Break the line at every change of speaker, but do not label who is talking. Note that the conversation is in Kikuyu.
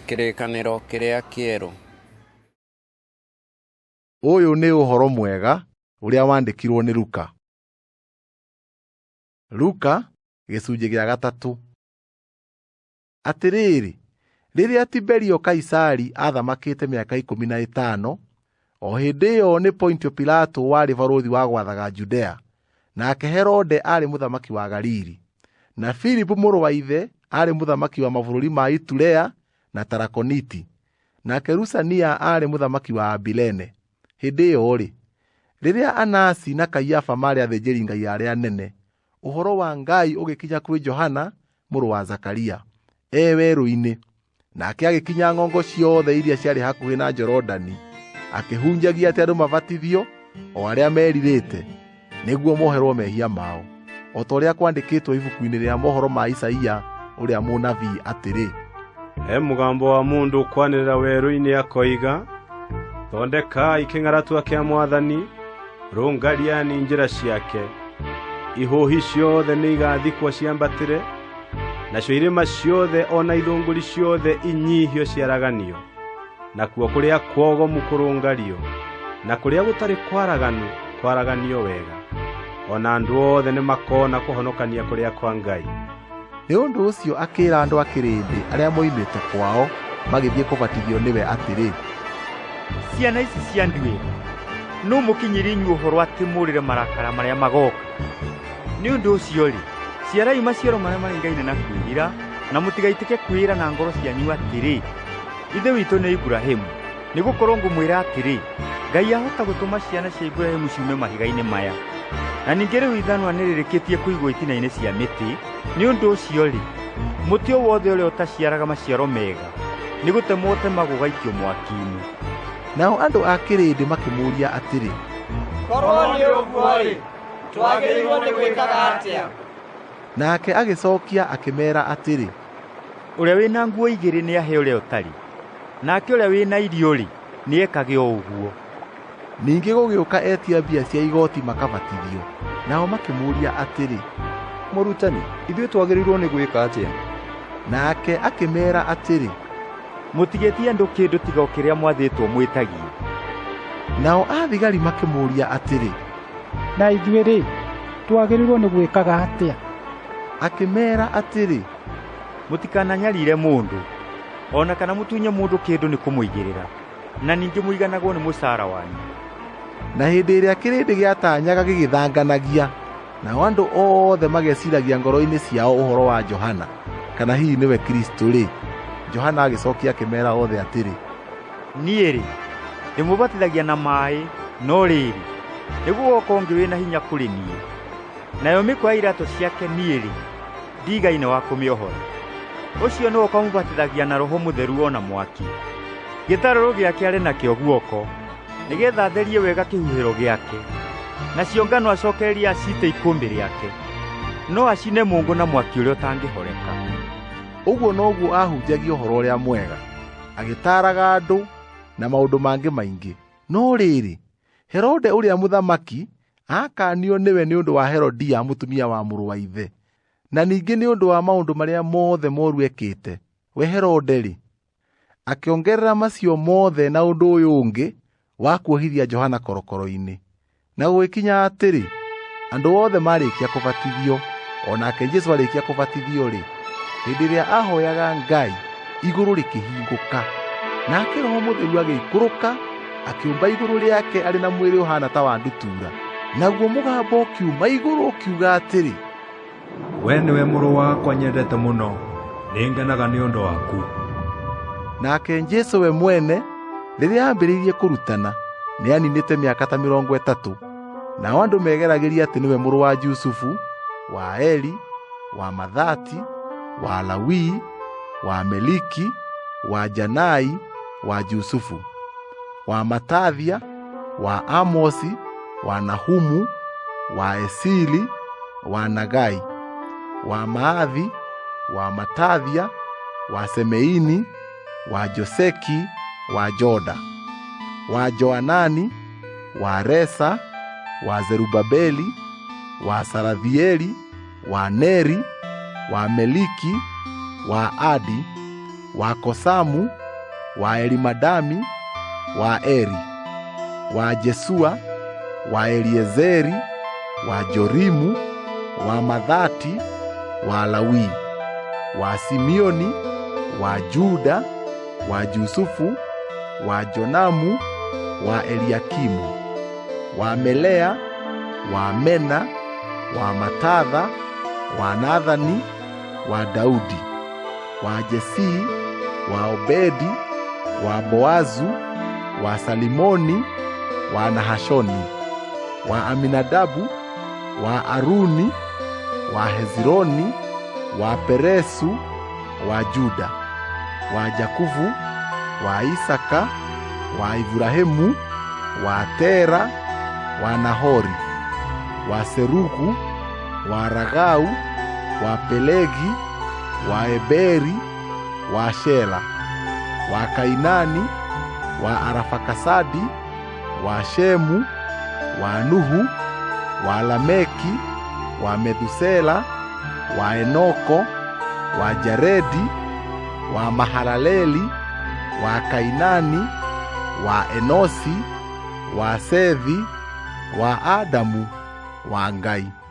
Kĩrĩkanĩro kĩrĩa kĩerũ.
Ũyũ nĩ ũhoro mwega ũrĩa wandĩkirwo nĩ Luka. Luka gĩcunjĩ gĩa 3. Atĩrĩrĩ, rĩrĩa Tiberio Kaisari athamakĩte mĩaka 15, o hĩndĩ ĩyo nĩ Pontio Pilato warĩ barũthi wa gwathaga Judea, nake Herode arĩ mũthamaki wa Galili, na Filipu mũrũ wa ithe arĩ mũthamaki wa mabũrũri ma Iturea na Tarakoniti, nake Lusania arĩ mũthamaki wa Abilene. Hĩndĩ ĩyo-rĩ, rĩrĩa Anasi na Kaiafa maarĩ athĩnjĩri-Ngai arĩa anene, ũhoro wa Ngai ũgĩkinya kwĩ Johana mũrũ wa Zakaria, werũ-inĩ, nake agĩkinya ng'ongo ciothe iria ciarĩ hakuhĩ na Jorodani, akĩhunjagia atĩ andũ mabatithio, o arĩa merirĩte, nĩguo moherwo mehia mao, o ta ũrĩa kwandĩkĩtwo ibuku-inĩ rĩa mohoro ma Isaia ũrĩa mũnabii atĩrĩ:
He mũgambo wa mũndũ ũkwanĩrĩra werũ-inĩ akoiga, thondekai kĩng'aratua kĩa Mwathani, rũngariani njĩra ciake. Ihũhi ciothe nĩ igathikwo ciambatĩre, nacio irĩma ciothe ona ithũngũri ciothe inyihio ciaraganio, nakuo kũrĩa kwogomu kũrũngario, na kũrĩa gũtarĩ kwaraganu kwaraganio wega, ona andũ othe nĩ makona kũhonokania kũrĩa kwa Ngai.
Nĩ ũndũ ũcio akĩĩra andũ a kĩrĩndĩ arĩa moimĩte kwao magĩthiĩ kũbatithio nĩwe atĩrĩ:
Ciana ici cia nduĩra, no mũkinyĩrie inyuĩ ũhoro atĩ mũrĩre marakara marĩa magoka. Nĩ ũndũ ũcio-rĩ, ciarai maciaro marĩa maringaine na kwĩrira, na mũtigaitĩke kwĩra na ngoro cianyu atĩrĩ, ithe witũ nĩ Iburahĩmu, nĩgũkorwo ngũmwĩra atĩrĩ, Ngai ahota gũtũma ciana cia Iburahĩmu ciume mahiga-inĩ maya. Na ningĩ rĩu ithanwa nĩrĩrĩkĩtie kũigwo itina-inĩ cia mĩtĩ. Nĩ ũndũ ũcio-rĩ, mũtĩ o wothe ũrĩa ũtaciaraga maciaro mega nĩgũtemwo ũtemagwo ũgaikio mwaki-inĩ.
Nao andũ a kĩrĩndĩ makĩmũũria atĩrĩ:
Korwo nĩ ũguo-rĩ, twagĩrĩirwo nĩ gwĩkaga atĩa?
Nake agĩcookia akĩmeera atĩrĩ:
Ũrĩa wĩna nguo igĩrĩ nĩ ahe ũrĩa ũtarĩ, nake ũrĩa wĩna irio-rĩ, nĩ ekage o ũguo.
Ningĩ gũgĩũka etia mbia cia igoti makabatithio. Nao makĩmũũria atĩrĩ:
Mũrutani, ithuĩ twagĩrĩirwo nĩ gwĩka atĩa?
Nake akĩmeera atĩrĩ:
Mũtigĩtie andũ kĩndũ tiga o kĩrĩa mwathĩtwo mwĩtagie.
Nao athigari makĩmũũria atĩrĩ:
Na ithuĩ-rĩ, twagĩrĩirwo nĩ gwĩkaga atĩa?
Akĩmeera atĩrĩ:
Mũtikananyarire mũndũ, ona kana mũtunye mũndũ kĩndũ nĩ kũmũigĩrĩra, na ningĩ mũiganagwo nĩ mũcara wanyu.
Na hĩndĩ ĩrĩa kĩrĩndĩ gĩatanyaga gĩgĩthanganagia, nao andũ othe mageciragia ngoro-inĩ ciao ũhoro wa Johana, kana hihi nĩwe Kristũ-rĩ, Johana agĩcookia akĩmeera othe atĩrĩ:
Niĩ-rĩ, ndĩmũbatithagia na maaĩ, no rĩrĩ, nĩgũgoka ũngĩ wĩna hinya kũrĩ niĩ, nayo mĩkwa ya iratũ ciake niĩ-rĩ, ndigaine wa kũmĩohora. Ũcio nĩwe ũkamũbatithagia na Roho Mũtheru ona mwaki. Gĩtarũrũ gĩake arĩ nakĩo guoko, nĩgetha atherie wega kĩhuhĩro gĩake, nacio ngano acookererie acite ikũmbĩ rĩake, no acine mũngũ na mwaki ũrĩa ũtangĩhoreka.
Ũguo noguo ahunjagia ũhoro ũrĩa mwega, agĩtaaraga andũ na maũndũ mangĩ maingĩ. No rĩrĩ, Herode ũrĩa mũthamaki akaanio nĩwe nĩ ũndũ wa Herodia mũtumia wa mũrũ wa ithe, na ningĩ nĩ ũndũ wa maũndũ marĩa mothe moru ekĩte. We Herode-rĩ, akĩongerera macio mothe na ũndũ ũyũ ũngĩ wa kuohithia Johana korokoro-inĩ. Na gũgĩkinya atĩrĩ, andũ othe marĩkia kũbatithio, o nake Jesũ arĩkia kũbatithio-rĩ, hĩndĩ ĩrĩa ahoyaga Ngai, igũrũ rĩkĩhingũka, nake Roho Mũtheru agĩikũrũka, akĩũmba igũrũ rĩake arĩ na mwĩrĩ ũhaana ta wa ndutura. Naguo mũgambo ũkiuma igũrũ ũkiuga atĩrĩ:
We nĩwe mũrũ wakwa nyendete mũno, nĩngenaga nĩ ũndũ waku.
Nake Jesũ we mwene, rĩrĩa aambĩrĩirie kũrutana, nĩaninĩte mĩaka ta 30, nao andũ megeragĩria atĩ nĩwe mũrũ wa Jusufu, wa Eli, wa Mathati, wa Lawii, wa Meliki, wa Janai, wa Jusufu, wa Matathia, wa Amosi, wa Nahumu, wa Esili, wa Nagai, wa Maathi, wa Matathia, wa Semeini, wa Joseki, wa Joda, wa Joanani, wa Resa, wa Zerubabeli, wa Sarathieli, wa Neri, wa Meliki, wa Adi, wa Kosamu, wa Elimadami, wa Eri, wa Jesua, wa Eliezeri, wa Jorimu, wa Madhati, wa Lawi, wa Simeoni, wa Juda, wa Yusufu, wa Jonamu, wa Eliakimu, wa Melea, wa Mena, wa Matatha, wa Nathani, wa Daudi, wa Jesii, wa Obedi, wa Boazu, wa Salimoni, wa Nahashoni, wa Aminadabu, wa Aruni, wa Hezironi, wa Peresu, wa Juda, wa Jakuvu, wa Isaka, wa Ibrahimu, wa Tera, wa Nahori, wa Serugu, wa Ragau, wa Pelegi, wa Eberi, wa Shela, wa Kainani, wa Arafakasadi, wa Shemu, wa Nuhu, wa Lameki, wa Methusela, wa Enoko, wa Jaredi, wa Mahalaleli, wa Kainani, wa Enosi, wa Sethi, wa Adamu, wa Ngai.